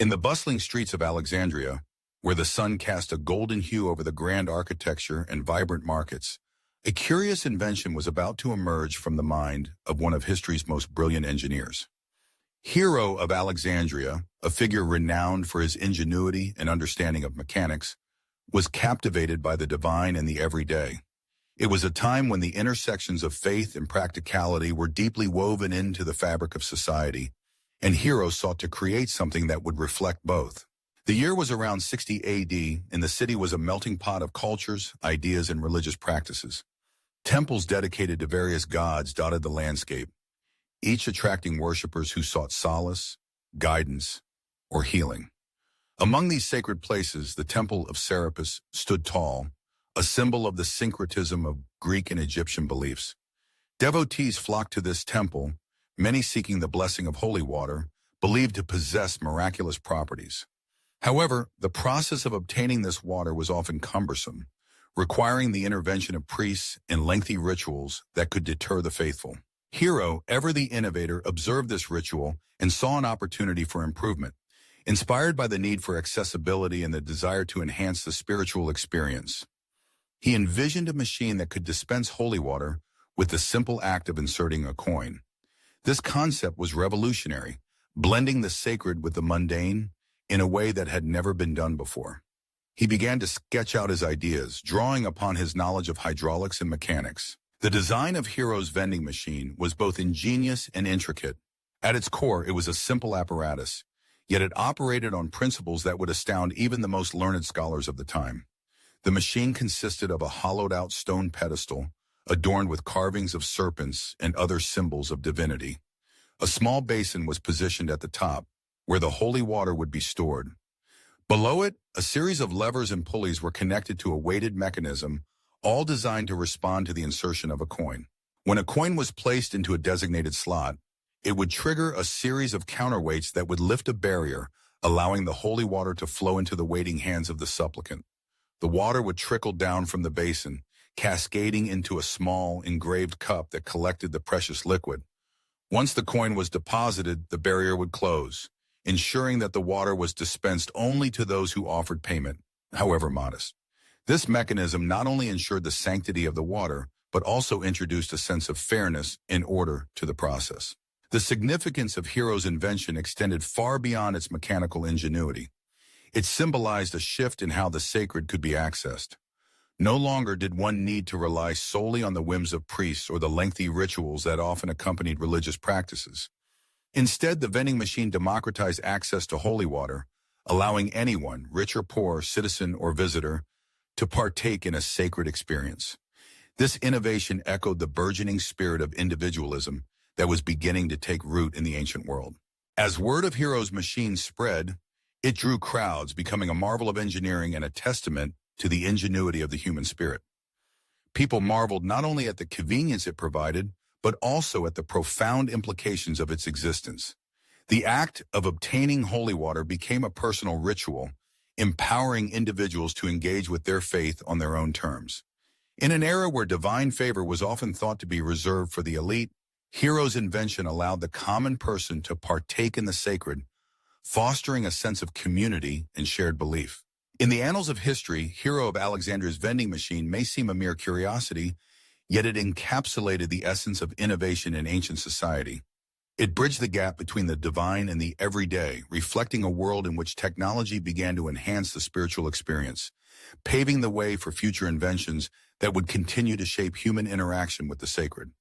In the bustling streets of Alexandria, where the sun cast a golden hue over the grand architecture and vibrant markets, a curious invention was about to emerge from the mind of one of history's most brilliant engineers. Hero of Alexandria, a figure renowned for his ingenuity and understanding of mechanics, was captivated by the divine and the everyday. It was a time when the intersections of faith and practicality were deeply woven into the fabric of society, and Hero sought to create something that would reflect both. The year was around 60 AD, and the city was a melting pot of cultures, ideas, and religious practices. Temples dedicated to various gods dotted the landscape, each attracting worshippers who sought solace, guidance, or healing. Among these sacred places, the Temple of Serapis stood tall, a symbol of the syncretism of Greek and Egyptian beliefs. Devotees flocked to this temple, many seeking the blessing of holy water, believed to possess miraculous properties. However, the process of obtaining this water was often cumbersome, requiring the intervention of priests and lengthy rituals that could deter the faithful. Hero, ever the innovator, observed this ritual and saw an opportunity for improvement. Inspired by the need for accessibility and the desire to enhance the spiritual experience, he envisioned a machine that could dispense holy water with the simple act of inserting a coin. This concept was revolutionary, blending the sacred with the mundane in a way that had never been done before. He began to sketch out his ideas, drawing upon his knowledge of hydraulics and mechanics. The design of Hero's vending machine was both ingenious and intricate. At its core, it was a simple apparatus, yet it operated on principles that would astound even the most learned scholars of the time. The machine consisted of a hollowed-out stone pedestal, adorned with carvings of serpents and other symbols of divinity. A small basin was positioned at the top, where the holy water would be stored. Below it, a series of levers and pulleys were connected to a weighted mechanism, all designed to respond to the insertion of a coin. When a coin was placed into a designated slot, it would trigger a series of counterweights that would lift a barrier, allowing the holy water to flow into the waiting hands of the supplicant. The water would trickle down from the basin, cascading into a small, engraved cup that collected the precious liquid. Once the coin was deposited, the barrier would close, ensuring that the water was dispensed only to those who offered payment, however modest. This mechanism not only ensured the sanctity of the water, but also introduced a sense of fairness and order to the process. The significance of Hero's invention extended far beyond its mechanical ingenuity. It symbolized a shift in how the sacred could be accessed. No longer did one need to rely solely on the whims of priests or the lengthy rituals that often accompanied religious practices. Instead, the vending machine democratized access to holy water, allowing anyone, rich or poor, citizen or visitor, to partake in a sacred experience. This innovation echoed the burgeoning spirit of individualism that was beginning to take root in the ancient world. As word of Hero's machine spread, it drew crowds, becoming a marvel of engineering and a testament to the ingenuity of the human spirit. People marveled not only at the convenience it provided, but also at the profound implications of its existence. The act of obtaining holy water became a personal ritual, empowering individuals to engage with their faith on their own terms. In an era where divine favor was often thought to be reserved for the elite, Hero's invention allowed the common person to partake in the sacred, fostering a sense of community and shared belief. In the annals of history, Hero of Alexandria's vending machine may seem a mere curiosity, yet it encapsulated the essence of innovation in ancient society. It bridged the gap between the divine and the everyday, reflecting a world in which technology began to enhance the spiritual experience, paving the way for future inventions that would continue to shape human interaction with the sacred.